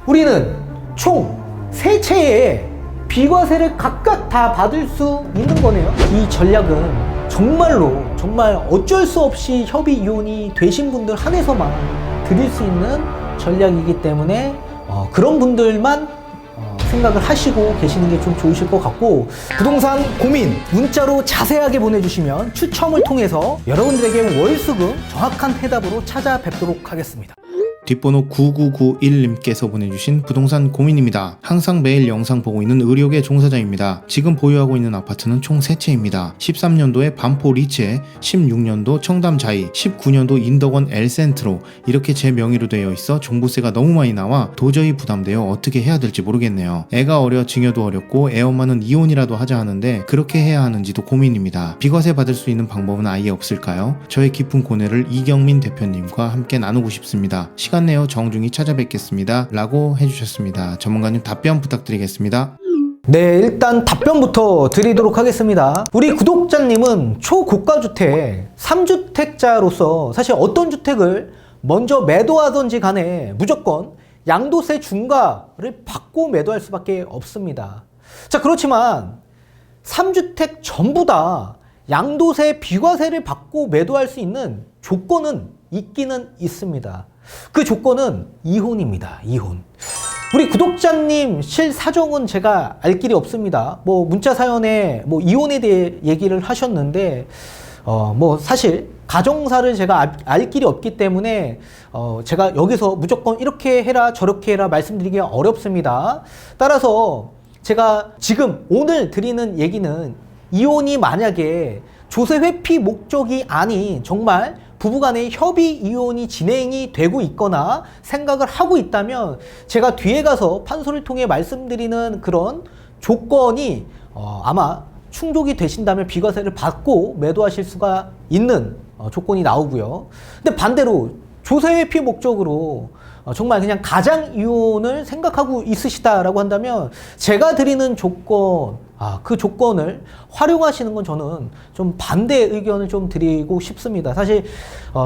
우리는 총 3채의 비과세를 각각 다 받을 수 있는 거네요. 이 전략은 정말 어쩔 수 없이 협의 이혼이 되신 분들 한해서만 드릴 수 있는 전략이기 때문에 그런 분들만 생각을 하시고 계시는 게 좀 좋으실 것 같고, 부동산 고민 문자로 자세하게 보내주시면 추첨을 통해서 여러분들에게 월수금 정확한 해답으로 찾아뵙도록 하겠습니다. 뒷번호 9991님께서 보내주신 부동산 고민입니다. 항상 매일 영상 보고 있는 의료계 종사자입니다. 지금 보유하고 있는 아파트는 총 3채입니다. 13년도에 반포 리츠에, 16년도 청담 자이, 19년도 인덕원 엘센트로 이렇게 제 명의로 되어 있어 종부세가 너무 많이 나와 도저히 부담되어 어떻게 해야 될지 모르겠네요. 애가 어려 증여도 어렵고 애엄마는 이혼이라도 하자 하는데 그렇게 해야 하는지도 고민입니다. 비과세 받을 수 있는 방법은 아예 없을까요? 저의 깊은 고뇌를 이경민 대표님과 함께 나누고 싶습니다. 시간 내어 정중히 찾아뵙겠습니다 라고 해주셨습니다. 전문가님 답변 부탁드리겠습니다. 네, 일단 답변부터 드리도록 하겠습니다. 우리 구독자님은 초고가주택 3주택자로서 사실 어떤 주택을 먼저 매도하든지 간에 무조건 양도세 중과를 받고 매도할 수밖에 없습니다. 자, 그렇지만 3주택 전부 다 양도세 비과세를 받고 매도할 수 있는 조건은 있기는 있습니다. 그 조건은 이혼입니다. 이혼. 우리 구독자님 실사정은 제가 알 길이 없습니다. 문자 사연에 이혼에 대해 얘기를 하셨는데 사실 가정사를 제가 알 길이 없기 때문에 제가 여기서 무조건 이렇게 해라 저렇게 해라 말씀드리기 어렵습니다. 따라서 제가 지금 오늘 드리는 얘기는 이혼이 만약에 조세 회피 목적이 아닌 정말 부부간의 협의 이혼이 진행이 되고 있거나 생각을 하고 있다면 제가 뒤에 가서 판소리를 통해 말씀드리는 그런 조건이 아마 충족이 되신다면 비과세를 받고 매도하실 수가 있는 조건이 나오고요. 근데 반대로 조세 회피 목적으로 정말 그냥 가장 이혼을 생각하고 있으시다라고 한다면 제가 드리는 조건, 그 조건을 활용하시는 건 저는 좀 반대 의견을 좀 드리고 싶습니다. 사실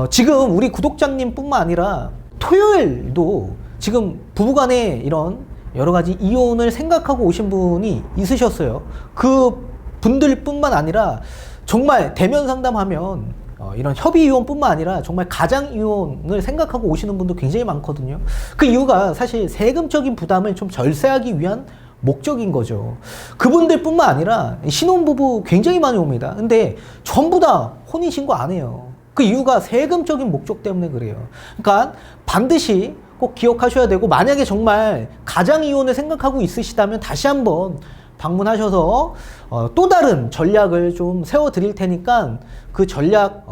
지금 우리 구독자님 뿐만 아니라 토요일도 지금 부부간에 이런 여러 가지 이혼을 생각하고 오신 분이 있으셨어요. 그 분들 뿐만 아니라 정말 대면 상담하면 이런 협의 이혼뿐만 아니라 정말 가장 이혼을 생각하고 오시는 분도 굉장히 많거든요. 그 이유가 사실 세금적인 부담을 좀 절세하기 위한 목적인 거죠. 그분들 뿐만 아니라 신혼부부 굉장히 많이 옵니다. 근데 전부 다 혼인신고 안 해요. 그 이유가 세금적인 목적 때문에 그래요. 그러니까 반드시 꼭 기억하셔야 되고, 만약에 정말 가장 이혼을 생각하고 있으시다면 다시 한번 방문하셔서 또 다른 전략을 좀 세워 드릴 테니까 그 전략,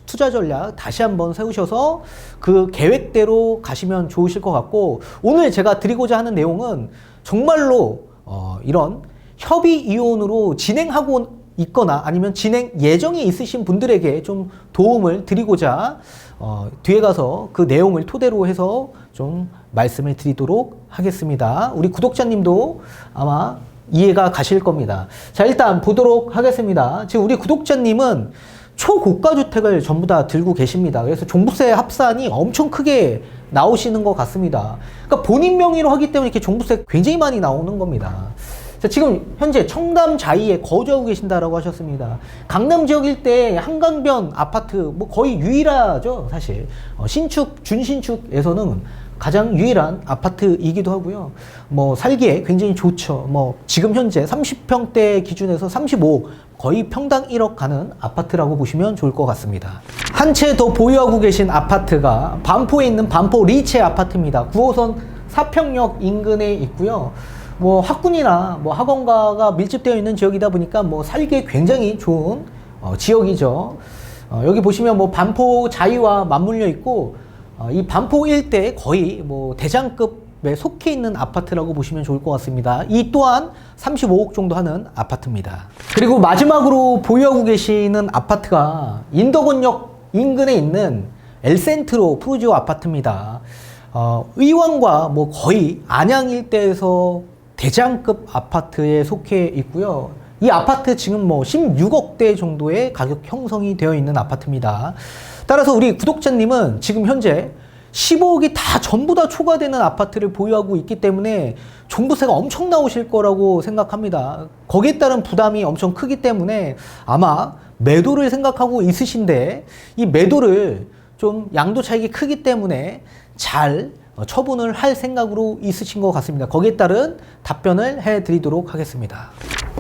투자 전략 다시 한번 세우셔서 그 계획대로 가시면 좋으실 것 같고, 오늘 제가 드리고자 하는 내용은 정말로 이런 협의 이혼으로 진행하고 있거나 아니면 진행 예정이 있으신 분들에게 좀 도움을 드리고자 뒤에 가서 그 내용을 토대로 해서 좀 말씀을 드리도록 하겠습니다. 우리 구독자님도 아마 이해가 가실 겁니다. 자, 일단 보도록 하겠습니다. 지금 우리 구독자님은 초고가 주택을 전부 다 들고 계십니다. 그래서 종부세 합산이 엄청 크게 나오시는 것 같습니다. 그러니까 본인 명의로 하기 때문에 이렇게 종부세 굉장히 많이 나오는 겁니다. 자, 지금 현재 청담 자이에 거주하고 계신다라고 하셨습니다. 강남 지역 일대 한강변 아파트 거의 유일하죠, 사실. 신축, 준신축에서는 가장 유일한 아파트이기도 하고요. 살기에 굉장히 좋죠. 지금 현재 30평대 기준에서 35, 거의 평당 1억 가는 아파트라고 보시면 좋을 것 같습니다. 한 채 더 보유하고 계신 아파트가 반포에 있는 반포 리츠 아파트입니다. 9호선 사평역 인근에 있고요. 학군이나 학원가가 밀집되어 있는 지역이다 보니까 살기에 굉장히 좋은 지역이죠. 여기 보시면 반포 자이와 맞물려 있고, 이 반포 일대에 거의 대장급에 속해 있는 아파트라고 보시면 좋을 것 같습니다. 이 또한 35억 정도 하는 아파트입니다. 그리고 마지막으로 보유하고 계시는 아파트가 인덕원역 인근에 있는 엘센트로 프루지오 아파트입니다. 의왕과 거의 안양 일대에서 대장급 아파트에 속해 있고요. 이 아파트 지금 16억대 정도의 가격 형성이 되어 있는 아파트입니다. 따라서 우리 구독자님은 지금 현재 15억이 다 전부 다 초과되는 아파트를 보유하고 있기 때문에 종부세가 엄청 나오실 거라고 생각합니다. 거기에 따른 부담이 엄청 크기 때문에 아마 매도를 생각하고 있으신데 이 매도를 좀 양도 차익이 크기 때문에 잘 처분을 할 생각으로 있으신 것 같습니다. 거기에 따른 답변을 해드리도록 하겠습니다.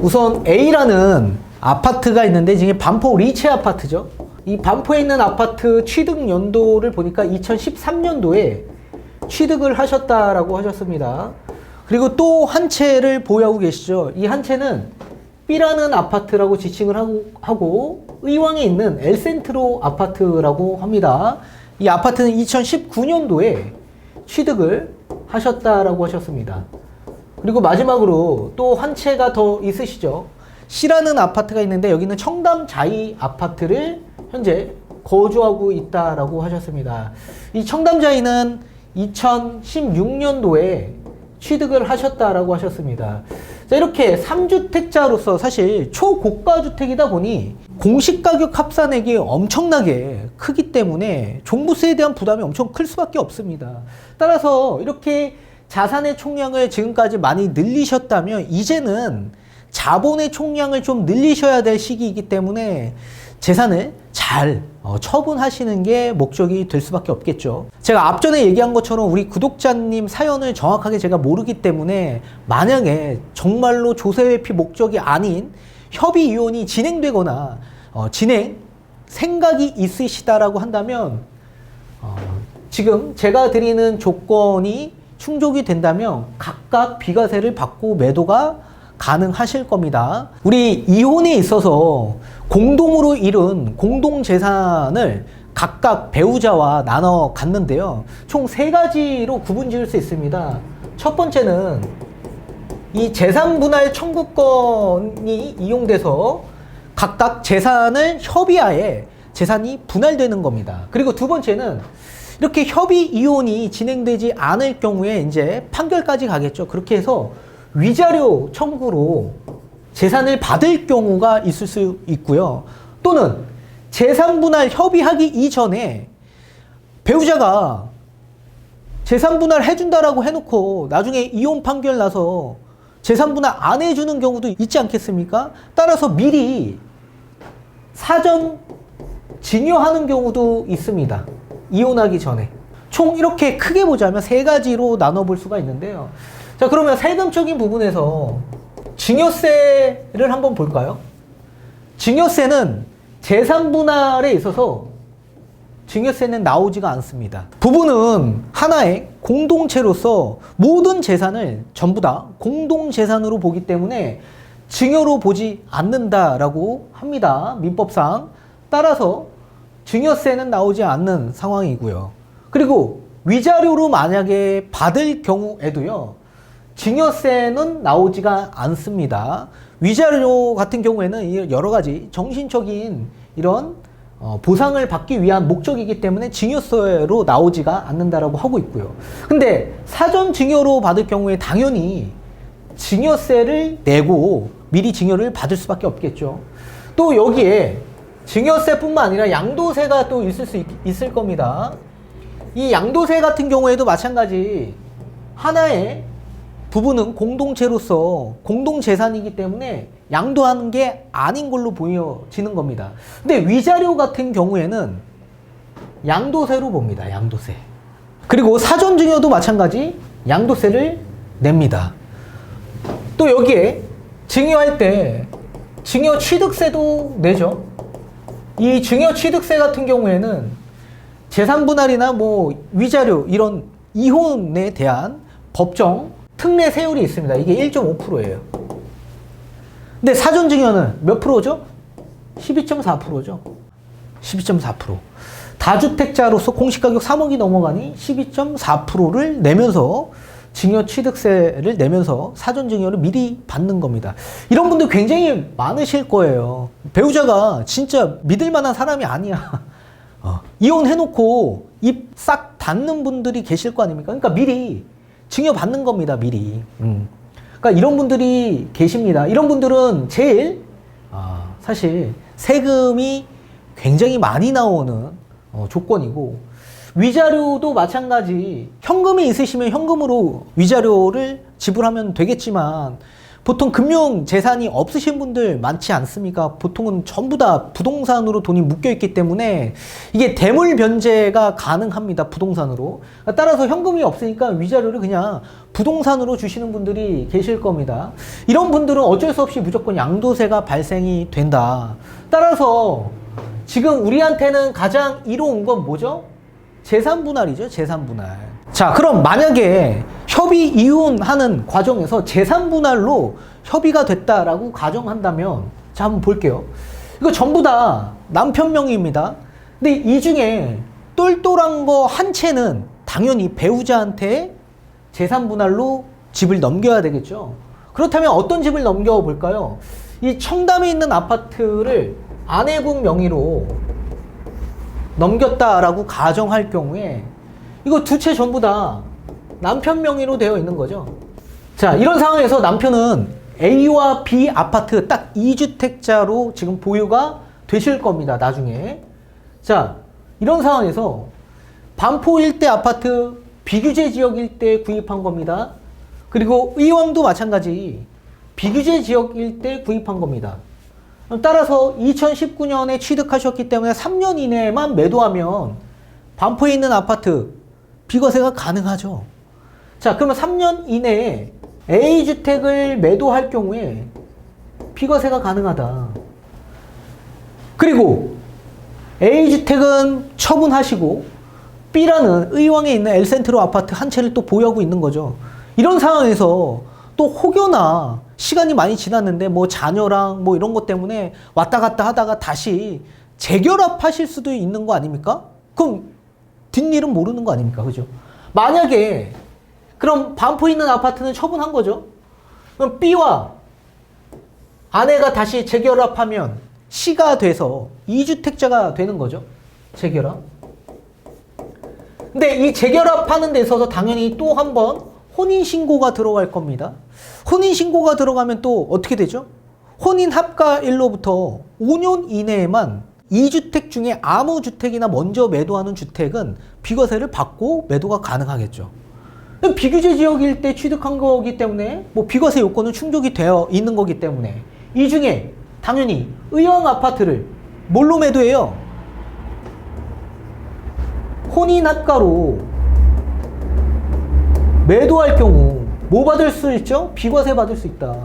우선 A라는 아파트가 있는데 이게 반포 리체 아파트죠. 이 반포에 있는 아파트 취득 연도를 보니까 2013년도에 취득을 하셨다라고 하셨습니다. 그리고 또 한 채를 보유하고 계시죠. 이 한 채는 B라는 아파트라고 지칭을 하고 의왕에 있는 엘센트로 아파트라고 합니다. 이 아파트는 2019년도에 취득을 하셨다라고 하셨습니다. 그리고 마지막으로 또 한 채가 더 있으시죠. C라는 아파트가 있는데 여기는 청담 자이 아파트를 현재 거주하고 있다라고 하셨습니다. 이 청담 자이는 2016년도에 취득을 하셨다라고 하셨습니다. 자, 이렇게 3주택자로서 사실 초고가 주택이다 보니 공시가격 합산액이 엄청나게 크기 때문에 종부세에 대한 부담이 엄청 클 수밖에 없습니다. 따라서 이렇게 자산의 총량을 지금까지 많이 늘리셨다면 이제는 자본의 총량을 좀 늘리셔야 될 시기이기 때문에 재산을 잘 처분하시는 게 목적이 될 수밖에 없겠죠. 제가 앞전에 얘기한 것처럼 우리 구독자님 사연을 정확하게 제가 모르기 때문에 만약에 정말로 조세회피 목적이 아닌 협의 이혼이 진행되거나 진행 생각이 있으시다라고 한다면 지금 제가 드리는 조건이 충족이 된다면 각각 비과세를 받고 매도가 가능하실 겁니다. 우리 이혼에 있어서 공동으로 이룬 공동재산을 각각 배우자와 나눠 갖는데요. 총 3가지로 구분 지을 수 있습니다. 첫 번째는 이 재산분할 청구권이 이용돼서 각각 재산을 협의하에 재산이 분할되는 겁니다. 그리고 두 번째는 이렇게 협의 이혼이 진행되지 않을 경우에 이제 판결까지 가겠죠. 그렇게 해서 위자료 청구로 재산을 받을 경우가 있을 수 있고요. 또는 재산분할 협의하기 이전에 배우자가 재산분할 해준다라고 해놓고 나중에 이혼 판결 나서 재산분할 안 해주는 경우도 있지 않겠습니까? 따라서 미리 사전 증여하는 경우도 있습니다. 이혼하기 전에. 총 이렇게 크게 보자면 3가지로 나눠볼 수가 있는데요. 자, 그러면 세금적인 부분에서 증여세를 한번 볼까요? 증여세는 재산 분할에 있어서 증여세는 나오지가 않습니다. 부부는 하나의 공동체로서 모든 재산을 전부 다 공동재산으로 보기 때문에 증여로 보지 않는다라고 합니다. 민법상. 따라서 증여세는 나오지 않는 상황이고요. 그리고 위자료로 만약에 받을 경우에도요. 증여세는 나오지가 않습니다. 위자료 같은 경우에는 여러 가지 정신적인 이런 보상을 받기 위한 목적이기 때문에 증여세로 나오지가 않는다라고 하고 있고요. 근데 사전 증여로 받을 경우에 당연히 증여세를 내고 미리 증여를 받을 수밖에 없겠죠. 또 여기에 증여세뿐만 아니라 양도세가 또 있을 겁니다. 이 양도세 같은 경우에도 마찬가지 하나의 부부는 공동체로서 공동재산이기 때문에 양도하는 게 아닌 걸로 보여지는 겁니다. 근데 위자료 같은 경우에는 양도세로 봅니다. 양도세. 그리고 사전증여도 마찬가지 양도세를 냅니다. 또 여기에 증여할 때 증여 취득세도 내죠. 이 증여 취득세 같은 경우에는 재산분할이나 뭐 위자료 이런 이혼에 대한 법정 특례 세율이 있습니다. 이게 1.5%예요. 근데 사전증여는 몇 프로죠? 12.4%죠. 12.4%. 다주택자로서 공시가격 3억이 넘어가니 12.4%를 내면서 증여 취득세를 내면서 사전증여를 미리 받는 겁니다. 이런 분들 굉장히 많으실 거예요. 배우자가 진짜 믿을 만한 사람이 아니야. 이혼해놓고 입 싹 닫는 분들이 계실 거 아닙니까? 그러니까 미리 증여 받는 겁니다, 미리. 그러니까 이런 분들이 계십니다. 이런 분들은 제일 사실 세금이 굉장히 많이 나오는 조건이고 위자료도 마찬가지. 현금이 있으시면 현금으로 위자료를 지불하면 되겠지만 보통 금융 재산이 없으신 분들 많지 않습니까? 보통은 전부 다 부동산으로 돈이 묶여 있기 때문에 이게 대물 변제가 가능합니다. 부동산으로. 따라서 현금이 없으니까 위자료를 그냥 부동산으로 주시는 분들이 계실 겁니다. 이런 분들은 어쩔 수 없이 무조건 양도세가 발생이 된다. 따라서 지금 우리한테는 가장 이로운 건 뭐죠? 재산 분할이죠. 재산 분할. 자, 그럼 만약에 협의 이혼하는 과정에서 재산 분할로 협의가 됐다라고 가정한다면, 자, 한번 볼게요. 이거 전부 다 남편 명의입니다. 근데 이 중에 똘똘한 거 한 채는 당연히 배우자한테 재산 분할로 집을 넘겨야 되겠죠. 그렇다면 어떤 집을 넘겨볼까요? 이 청담에 있는 아파트를 아내분 명의로 넘겼다라고 가정할 경우에 이거 두 채 전부 다 남편 명의로 되어 있는 거죠. 자, 이런 상황에서 남편은 A와 B 아파트 딱 2주택자로 지금 보유가 되실 겁니다. 나중에. 자, 이런 상황에서 반포 일대 아파트 비규제 지역 일대에 구입한 겁니다. 그리고 의왕도 마찬가지 비규제 지역 일대에 구입한 겁니다. 따라서 2019년에 취득하셨기 때문에 3년 이내에만 매도하면 반포에 있는 아파트 비과세가 가능하죠. 자, 그러면 3년 이내에 A주택을 매도할 경우에 비과세가 가능하다. 그리고 A주택은 처분하시고 B라는 의왕에 있는 엘센트로 아파트 한 채를 또 보유하고 있는 거죠. 이런 상황에서 또 혹여나 시간이 많이 지났는데 뭐 자녀랑 뭐 이런 것 때문에 왔다 갔다 하다가 다시 재결합하실 수도 있는 거 아닙니까? 그럼 뒷일은 모르는 거 아닙니까? 그죠? 만약에 그럼 반포에 있는 아파트는 처분한 거죠. 그럼 B와 아내가 다시 재결합하면 C가 돼서 2주택자가 되는 거죠. 재결합. 근데 이 재결합하는 데 있어서 당연히 또 한 번 혼인신고가 들어갈 겁니다. 혼인신고가 들어가면 또 어떻게 되죠? 혼인합가일로부터 5년 이내에만 2주택 중에 아무 주택이나 먼저 매도하는 주택은 비과세를 받고 매도가 가능하겠죠. 비규제 지역일 때 취득한 거기 때문에 뭐 비과세 요건은 충족이 되어 있는 거기 때문에 이 중에 당연히 의왕 아파트를 뭘로 매도해요? 혼인합가로 매도할 경우 뭐 받을 수 있죠? 비과세 받을 수 있다.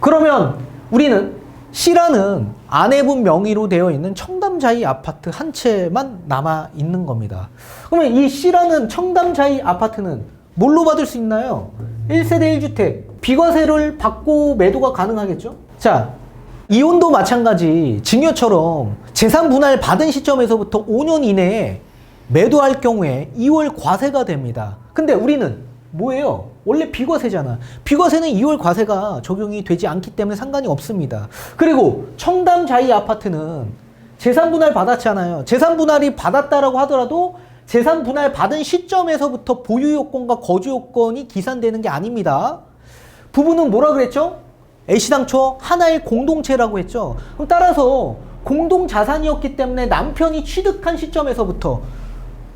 그러면 우리는 C라는 아내분 명의로 되어 있는 청담자이 아파트 한 채만 남아 있는 겁니다. 그러면 이 C라는 청담자이 아파트는 뭘로 받을 수 있나요? 1세대 1주택. 비과세를 받고 매도가 가능하겠죠? 자, 이혼도 마찬가지 증여처럼 재산 분할 받은 시점에서부터 5년 이내에 매도할 경우에 2월 과세가 됩니다. 근데 우리는 뭐예요? 원래 비과세잖아. 비과세는 2월 과세가 적용이 되지 않기 때문에 상관이 없습니다. 그리고 청담자이 아파트는 재산 분할 받았잖아요. 재산 분할이 받았다라고 하더라도 재산 분할 받은 시점에서부터 보유 요건과 거주 요건이 기산되는 게 아닙니다. 부부는 뭐라 그랬죠? 애시당초 하나의 공동체라고 했죠. 그럼 따라서 공동 자산이었기 때문에 남편이 취득한 시점에서부터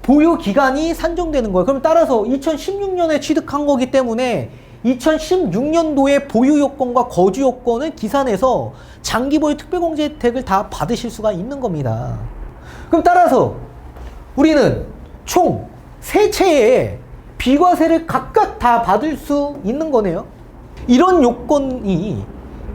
보유 기간이 산정되는 거예요. 그럼 따라서 2016년에 취득한 거기 때문에 2016년도에 보유 요건과 거주 요건을 기산해서 장기 보유 특별공제 혜택을 다 받으실 수가 있는 겁니다. 그럼 따라서 우리는 총 3채의 비과세를 각각 다 받을 수 있는 거네요. 이런 요건이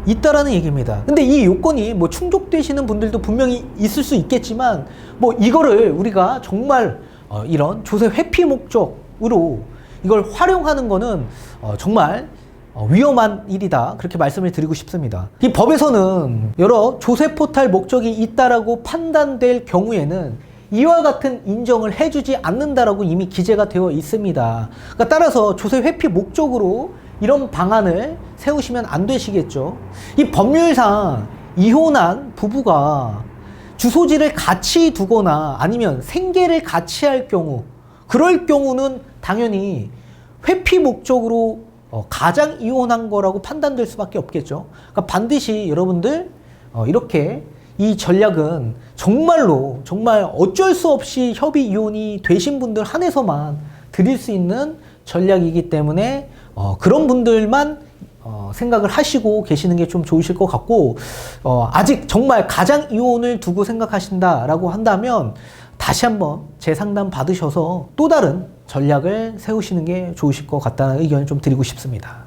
있다라는 얘기입니다. 근데 이 요건이 뭐 충족되시는 분들도 분명히 있을 수 있겠지만 뭐 이거를 우리가 정말 이런 조세 회피 목적으로 이걸 활용하는 거는 정말 위험한 일이다. 그렇게 말씀을 드리고 싶습니다. 이 법에서는 여러 조세 포탈 목적이 있다라고 판단될 경우에는 이와 같은 인정을 해주지 않는다라고 이미 기재가 되어 있습니다. 그러니까 따라서 조세 회피 목적으로 이런 방안을 세우시면 안 되시겠죠. 이 법률상 이혼한 부부가 주소지를 같이 두거나 아니면 생계를 같이 할 경우, 그럴 경우는 당연히 회피 목적으로 가장 이혼한 거라고 판단될 수밖에 없겠죠. 그러니까 반드시 여러분들 이렇게 이 전략은 정말 어쩔 수 없이 협의 이혼이 되신 분들 한해서만 드릴 수 있는 전략이기 때문에 그런 분들만 생각을 하시고 계시는 게 좀 좋으실 것 같고, 아직 정말 가장 이혼을 두고 생각하신다라고 한다면 다시 한번 재상담 받으셔서 또 다른 전략을 세우시는 게 좋으실 것 같다는 의견을 좀 드리고 싶습니다.